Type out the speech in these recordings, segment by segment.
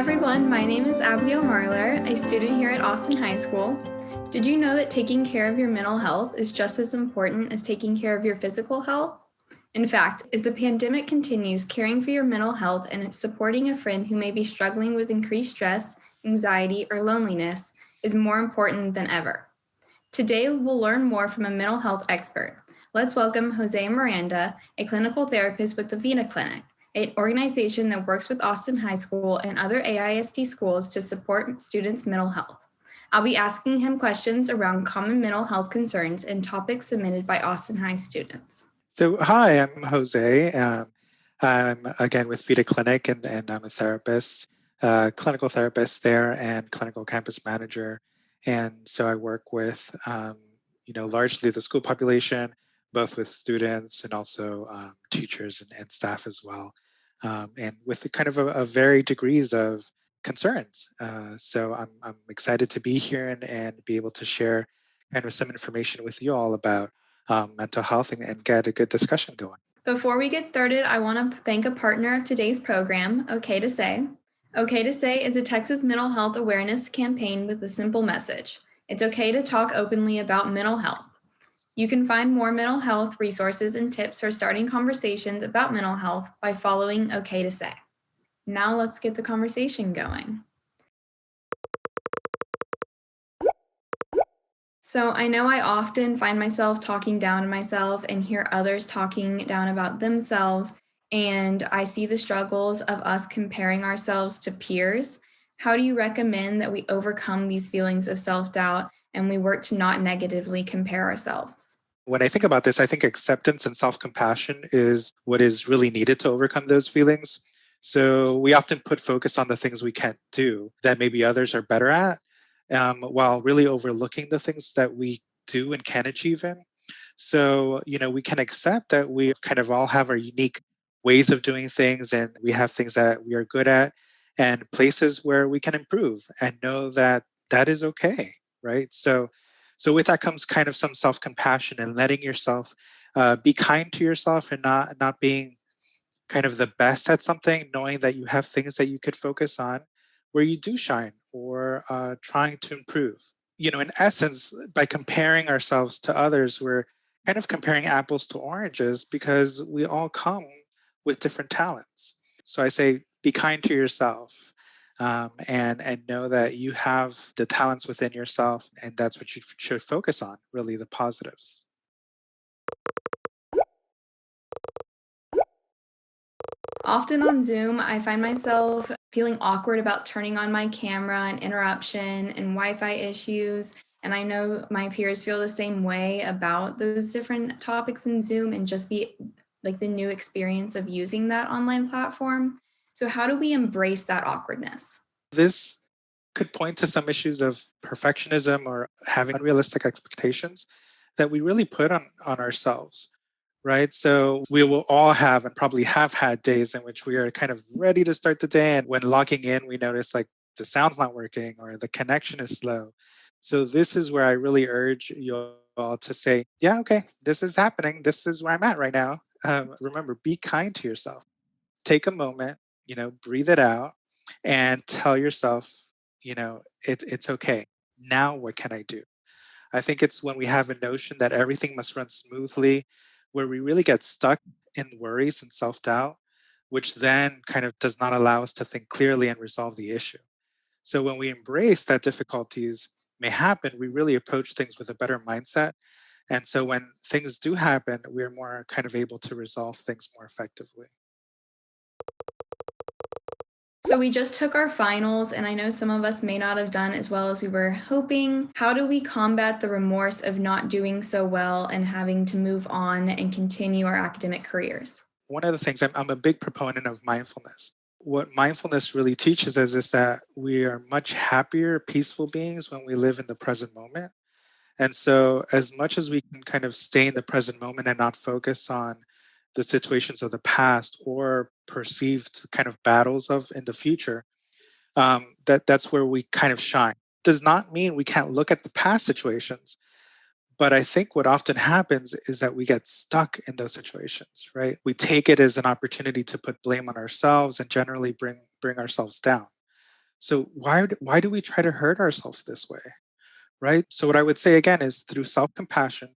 everyone, my name is Abigail Marler, a student here at Austin High School. Did you know that taking care of your mental health is just as important as taking care of your physical health? In fact, as the pandemic continues, caring for your mental health and supporting a friend who may be struggling with increased stress, anxiety, or loneliness is more important than ever. Today, we'll learn more from a mental health expert. Let's welcome Jose Miranda, a clinical therapist with the Vida Clinic, an organization that works with Austin High School and other AISD schools to support students' mental health. I'll be asking him questions around common mental health concerns and topics submitted by Austin High students. So, hi, I'm Jose. I'm again with Vida Clinic, and I'm a therapist, clinical therapist there, and clinical campus manager. And so I work with, largely the school population, both with students and also teachers and staff as well, and with kind of a varied degrees of concerns. So I'm excited to be here and be able to share kind of some information with you all about mental health and get a good discussion going. Before we get started, I want to thank a partner of today's program, Okay to Say. Okay to Say is a Texas mental health awareness campaign with a simple message. It's okay to talk openly about mental health. You can find more mental health resources and tips for starting conversations about mental health by following Okay to Say. Now let's get the conversation going. So I know I often find myself talking down to myself and hear others talking down about themselves, and I see the struggles of us comparing ourselves to peers. How do you recommend that we overcome these feelings of self-doubt and we work to not negatively compare ourselves? When I think about this, I think acceptance and self-compassion is what is really needed to overcome those feelings. So we often put focus on the things we can't do that maybe others are better at, while really overlooking the things that we do and can achieve in. So, we can accept that we kind of all have our unique ways of doing things, and we have things that we are good at and places where we can improve, and know that that is okay, right? So with that comes kind of some self-compassion and letting yourself be kind to yourself, and not being kind of the best at something, knowing that you have things that you could focus on where you do shine, or trying to improve. In essence, by comparing ourselves to others, we're kind of comparing apples to oranges, because we all come with different talents. So I say, be kind to yourself, and know that you have the talents within yourself, and that's what you should focus on, really the positives. Often on Zoom, I find myself feeling awkward about turning on my camera and interruption and Wi-Fi issues. And I know my peers feel the same way about those different topics in Zoom and just the new experience of using that online platform. So how do we embrace that awkwardness? This could point to some issues of perfectionism or having unrealistic expectations that we really put on ourselves, right? So we will all have and probably have had days in which we are kind of ready to start the day. And when logging in, we notice like the sound's not working or the connection is slow. So this is where I really urge you all to say, yeah, okay, this is happening. This is where I'm at right now. Remember, be kind to yourself. Take a moment, breathe it out, and tell yourself, it's okay. Now, what can I do? I think it's when we have a notion that everything must run smoothly, where we really get stuck in worries and self doubt, which then kind of does not allow us to think clearly and resolve the issue. So when we embrace that difficulties may happen, we really approach things with a better mindset. And so when things do happen, we're more kind of able to resolve things more effectively. So we just took our finals, and I know some of us may not have done as well as we were hoping. How do we combat the remorse of not doing so well and having to move on and continue our academic careers? One of the things, I'm a big proponent of mindfulness. What mindfulness really teaches us is that we are much happier, peaceful beings when we live in the present moment. And so, as much as we can kind of stay in the present moment and not focus on the situations of the past or perceived kind of battles of in the future, that's where we kind of shine. Does not mean we can't look at the past situations, but I think what often happens is that we get stuck in those situations, right? We take it as an opportunity to put blame on ourselves and generally bring ourselves down. So why do we try to hurt ourselves this way? Right? So what I would say again is through self-compassion,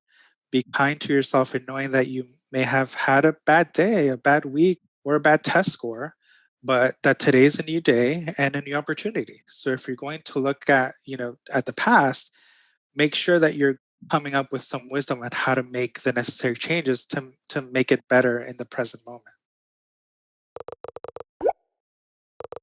be kind to yourself in knowing that you may have had a bad day, a bad week, or a bad test score, but that today's a new day and a new opportunity. So if you're going to look at, at the past, make sure that you're coming up with some wisdom on how to make the necessary changes to make it better in the present moment.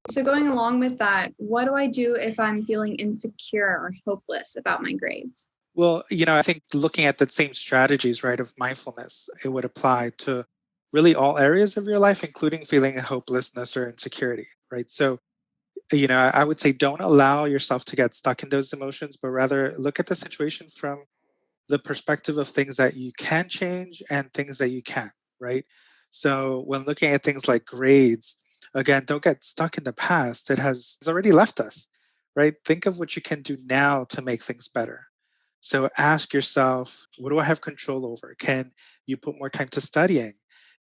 So, going along with that, what do I do if I'm feeling insecure or hopeless about my grades? Well, I think looking at the same strategies, right, of mindfulness, it would apply to really all areas of your life, including feeling hopelessness or insecurity, right? So, I would say don't allow yourself to get stuck in those emotions, but rather look at the situation from the perspective of things that you can change and things that you can't, right? So when looking at things like grades, again, don't get stuck in the past. It has it's already left us, right? Think of what you can do now to make things better. So ask yourself, what do I have control over? Can you put more time to studying?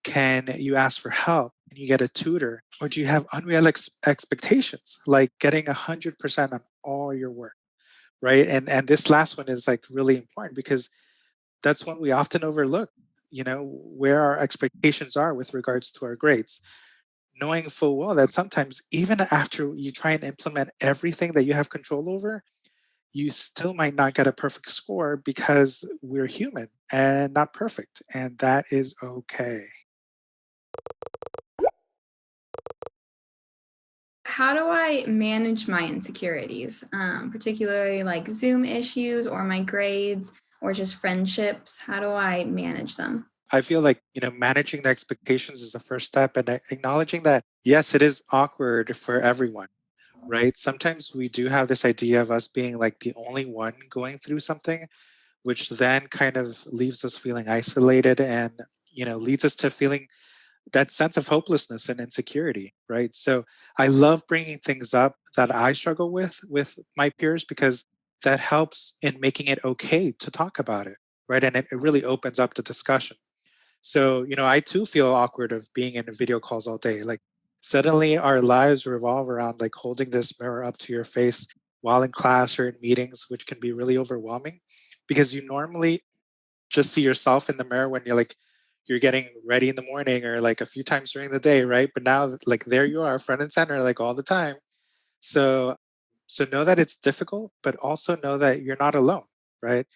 Can you ask for help? Can you get a tutor? Or do you have unreal expectations, like getting 100% on all your work? Right. And this last one is like really important because that's one we often overlook, where our expectations are with regards to our grades, knowing full well that sometimes even after you try and implement everything that you have control over, you still might not get a perfect score because we're human and not perfect, and that is okay. How do I manage my insecurities, particularly like Zoom issues or my grades or just friendships? How do I manage them? I feel like, managing the expectations is the first step, and acknowledging that yes, it is awkward for everyone, right? Sometimes we do have this idea of us being like the only one going through something, which then kind of leaves us feeling isolated and, leads us to feeling that sense of hopelessness and insecurity, right? So I love bringing things up that I struggle with my peers because that helps in making it okay to talk about it, right? And it really opens up the discussion. So, I too feel awkward of being in video calls all day. Like suddenly our lives revolve around like holding this mirror up to your face while in class or in meetings, which can be really overwhelming because you normally just see yourself in the mirror when you're getting ready in the morning or like a few times during the day, right? But now like there you are, front and center, like all the time. So know that it's difficult, but also know that you're not alone, right?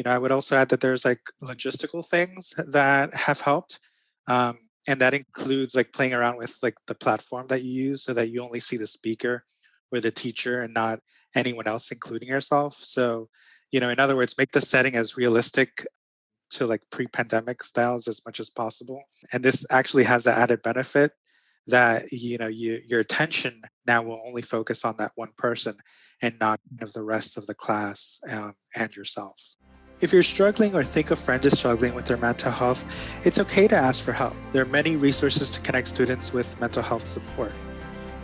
I would also add that there's like logistical things that have helped. Um, and that includes like playing around with like the platform that you use so that you only see the speaker or the teacher and not anyone else, including yourself. So, in other words, make the setting as realistic to like pre-pandemic styles as much as possible. And this actually has the added benefit that your attention now will only focus on that one person and not of the rest of the class and yourself. If you're struggling or think a friend is struggling with their mental health, it's okay to ask for help. There are many resources to connect students with mental health support.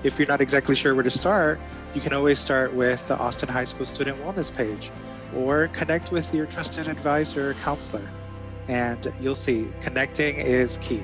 If you're not exactly sure where to start, you can always start with the Austin High School Student Wellness page or connect with your trusted advisor or counselor. And you'll see connecting is key.